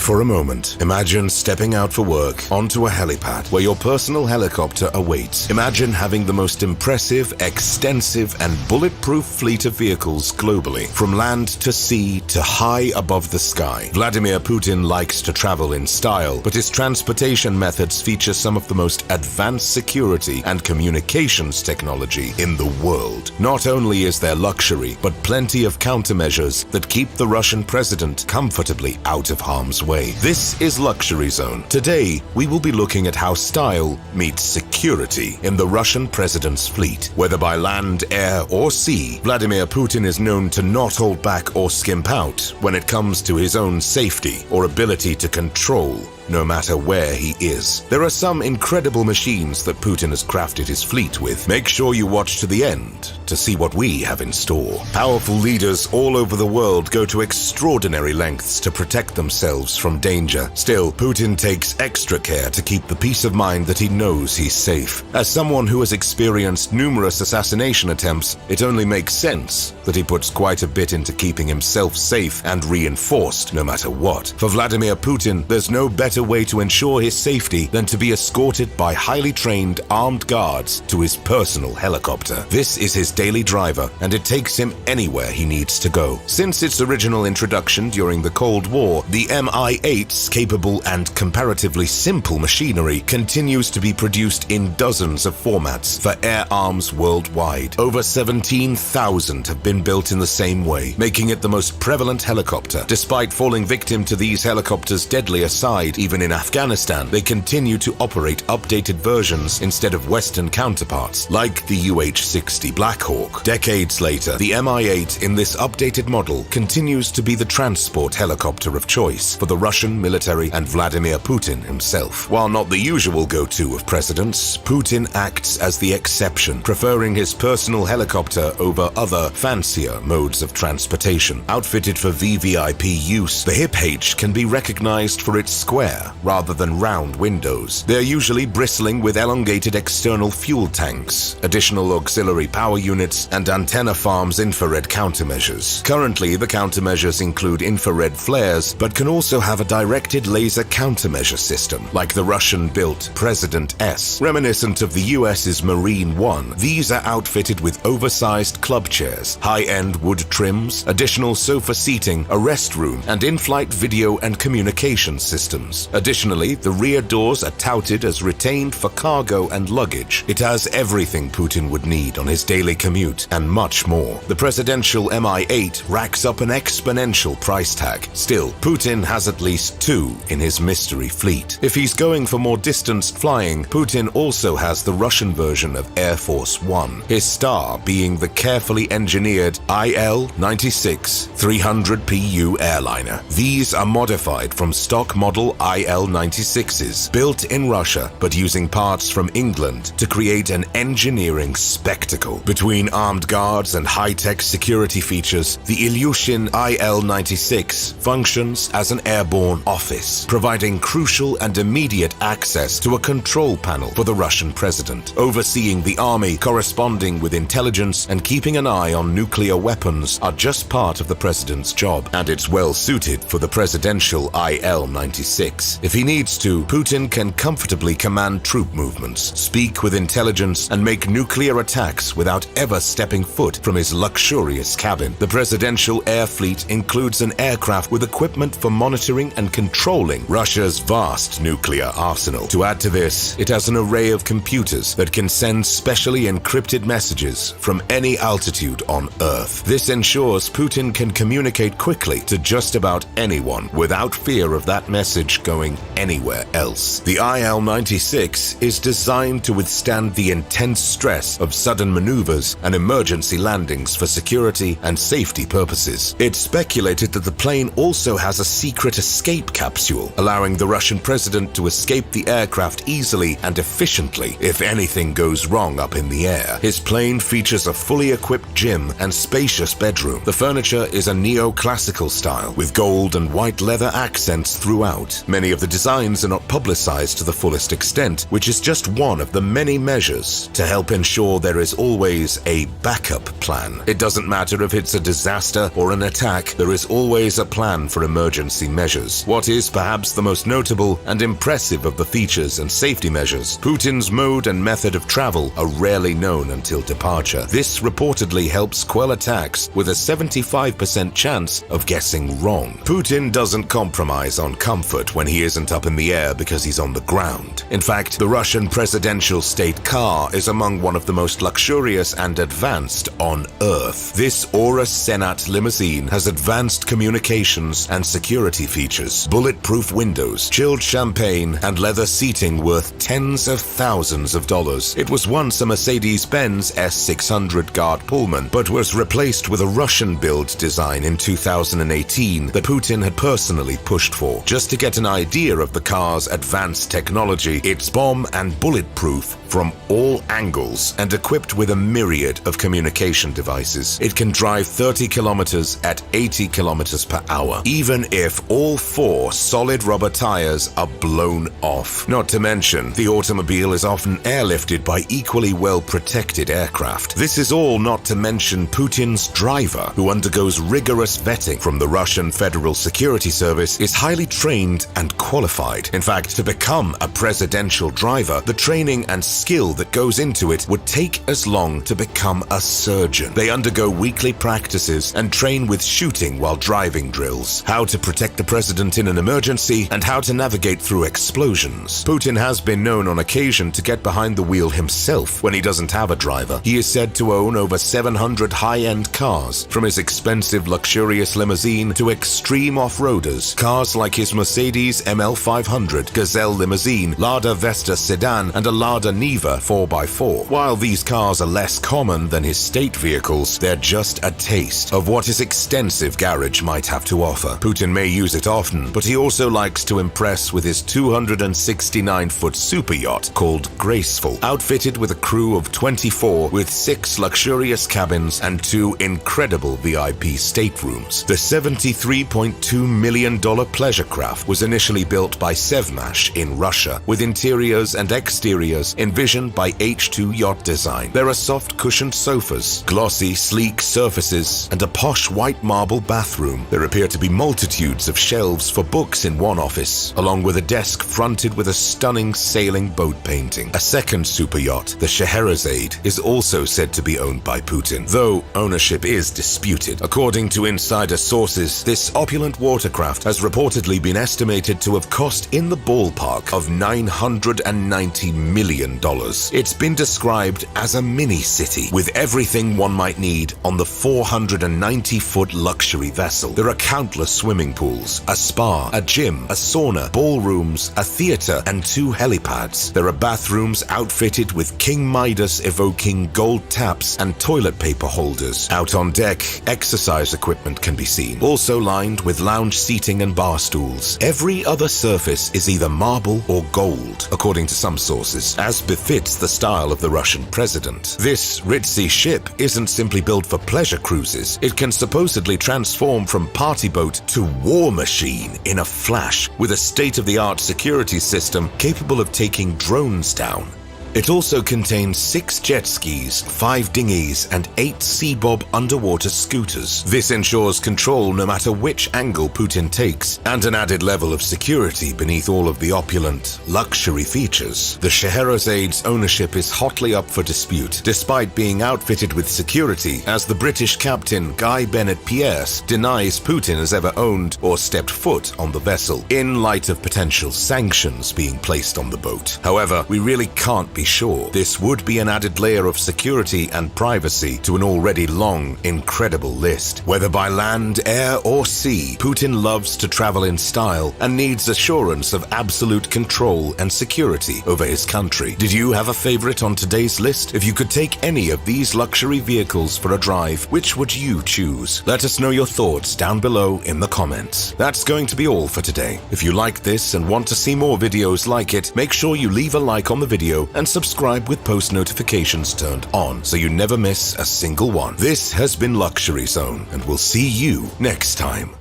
For a moment, imagine stepping out for work onto a helipad where your personal helicopter awaits. Imagine having the most impressive, extensive, and bulletproof fleet of vehicles globally, from land to sea to high above the sky. Vladimir Putin likes to travel in style, but his transportation methods feature some of the most advanced security and communications technology in the world. Not only is there luxury, but plenty of countermeasures that keep the Russian president comfortably out of harm's way. This is Luxury Zone. Today, we will be looking at how style meets security in the Russian president's fleet. Whether by land, air, or sea, Vladimir Putin is known to not hold back or skimp out when it comes to his own safety or ability to control, no matter where he is. There are some incredible machines that Putin has crafted his fleet with. Make sure you watch to the end to see what we have in store. Powerful leaders all over the world go to extraordinary lengths to protect themselves from danger. Still, Putin takes extra care to keep the peace of mind that he knows he's safe. As someone who has experienced numerous assassination attempts, it only makes sense that he puts quite a bit into keeping himself safe and reinforced no matter what. For Vladimir Putin, there's no better way to ensure his safety than to be escorted by highly trained armed guards to his personal helicopter. This is his daily driver, and it takes him anywhere he needs to go. Since its original introduction during the Cold War, the Mi-8's capable and comparatively simple machinery continues to be produced in dozens of formats for air arms worldwide. Over 17,000 have been built in the same way, making it the most prevalent helicopter. Despite falling victim to these helicopters' deadlier side, even in Afghanistan, they continue to operate updated versions instead of Western counterparts, like the UH-60 Black Hawk. Decades later, the Mi-8 in this updated model continues to be the transport helicopter of choice for the Russian military and Vladimir Putin himself. While not the usual go-to of presidents, Putin acts as the exception, preferring his personal helicopter over other, fancier modes of transportation. Outfitted for VVIP use, the hip H can be recognized for its square rather than round windows. They're usually bristling with elongated external fuel tanks, additional auxiliary power units, and antenna farms infrared countermeasures. Currently, the countermeasures include infrared flares, but can also have a directed laser countermeasure system, like the Russian-built President S. Reminiscent of the US's Marine One, these are outfitted with oversized club chairs, high-end wood trims, additional sofa seating, a restroom, and in-flight video and communication systems. Additionally, the rear doors are touted as retained for cargo and luggage. It has everything Putin would need on his daily commute, and much more. The presidential Mi-8 racks up an exponential price tag. Still, Putin has at least two in his mystery fleet. If he's going for more distanced flying, Putin also has the Russian version of Air Force One, his star being the carefully engineered IL-96 300PU airliner. These are modified from stock model IL-96s, built in Russia but using parts from England to create an engineering spectacle. Between armed guards and high-tech security features, the Ilyushin IL-96 functions as an airborne office, providing crucial and immediate access to a control panel for the Russian president. Overseeing the army, corresponding with intelligence, and keeping an eye on nuclear weapons are just part of the president's job, and it's well suited for the presidential IL-96. If he needs to, Putin can comfortably command troop movements, speak with intelligence, and make nuclear attacks without ever stepping foot from his luxurious cabin. The presidential air fleet includes an aircraft with equipment for monitoring and controlling Russia's vast nuclear arsenal. To add to this, it has an array of computers that can send specially encrypted messages from any altitude on Earth. This ensures Putin can communicate quickly to just about anyone without fear of that message going anywhere else. The IL-96 is designed to withstand the intense stress of sudden maneuvers and emergency landings for security and safety purposes. It's speculated that the plane also has a secret escape capsule, allowing the Russian president to escape the aircraft easily and efficiently if anything goes wrong up in the air. His plane features a fully equipped gym and spacious bedroom. The furniture is a neo-classical style with gold and white leather accents throughout. Many Many of the designs are not publicized to the fullest extent, which is just one of the many measures to help ensure there is always a backup plan. It doesn't matter if it's a disaster or an attack, there is always a plan for emergency measures. What is perhaps the most notable and impressive of the features and safety measures, Putin's mode and method of travel are rarely known until departure. This reportedly helps quell attacks with a 75% chance of guessing wrong. Putin doesn't compromise on comfort when he isn't up in the air because he's on the ground. In fact, the Russian presidential state car is among one of the most luxurious and advanced on Earth. This Aura Senat limousine has advanced communications and security features, bulletproof windows, chilled champagne, and leather seating worth tens of thousands of dollars. It was once a Mercedes-Benz S600 Guard Pullman, but was replaced with a Russian-built design in 2018 that Putin had personally pushed for. Just to get an idea of the car's advanced technology, it's bomb and bulletproof from all angles and equipped with a myriad of communication devices. It can drive 30 kilometers at 80 kilometers per hour, even if all 4 solid rubber tires are blown off. Not to mention, the automobile is often airlifted by equally well-protected aircraft. This is all not to mention Putin's driver, who undergoes rigorous vetting from the Russian Federal Security Service, is highly trained and qualified. In fact, to become a presidential driver, the training and skill that goes into it would take as long to become a surgeon. They undergo weekly practices and train with shooting while driving drills, how to protect the president in an emergency, and how to navigate through explosions. Putin has been known on occasion to get behind the wheel himself when he doesn't have a driver. He is said to own over 700 high-end cars, from his expensive luxurious limousine to extreme off-roaders. Cars like his Mercedes ML500, Gazelle limousine, Lada Vesta sedan, and a Lada Niva 4x4. While these cars are less common than his state vehicles, they're just a taste of what his extensive garage might have to offer. Putin may use it often, but he also likes to impress with his 269-foot super yacht called Graceful, outfitted with a crew of 24 with 6 luxurious cabins and 2 incredible VIP staterooms. The $73.2 million pleasure craft was initially built by Sevmash in Russia, with interiors and exteriors envisioned by H2 Yacht Design. There are soft cushioned sofas, glossy, sleek surfaces, and a posh white marble bathroom. There appear to be multitudes of shelves for books in one office, along with a desk fronted with a stunning sailing boat painting. A second super yacht, the Scheherazade, is also said to be owned by Putin, though ownership is disputed. According to insider sources, this opulent watercraft has reportedly been estimated to have cost in the ballpark of $990 million. It's been described as a mini-city, with everything one might need on the 490-foot luxury vessel. There are countless swimming pools, a spa, a gym, a sauna, ballrooms, a theater, and 2 helipads. There are bathrooms outfitted with King Midas-evoking gold taps and toilet paper holders. Out on deck, exercise equipment can be seen, also lined with lounge seating and bar stools. Every other surface is either marble or gold, according to some sources, as befits the style of the Russian president. This ritzy ship isn't simply built for pleasure cruises. It can supposedly transform from party boat to war machine in a flash, with a state-of-the-art security system capable of taking drones down. It also contains 6 jet skis, 5 dinghies, and 8 Seabob underwater scooters. This ensures control no matter which angle Putin takes, and an added level of security beneath all of the opulent luxury features. The Scheherazade's ownership is hotly up for dispute, despite being outfitted with security, as the British captain Guy Bennett Pierce denies Putin has ever owned or stepped foot on the vessel, in light of potential sanctions being placed on the boat. However, we really can't be sure. This would be an added layer of security and privacy to an already long, incredible list. Whether by land, air, or sea, Putin loves to travel in style and needs assurance of absolute control and security over his country. Did you have a favorite on today's list? If you could take any of these luxury vehicles for a drive, which would you choose? Let us know your thoughts down below in the comments. That's going to be all for today. If you like this and want to see more videos like it, make sure you leave a like on the video and subscribe with post notifications turned on so you never miss a single one. This has been Luxury Zone, and we'll see you next time.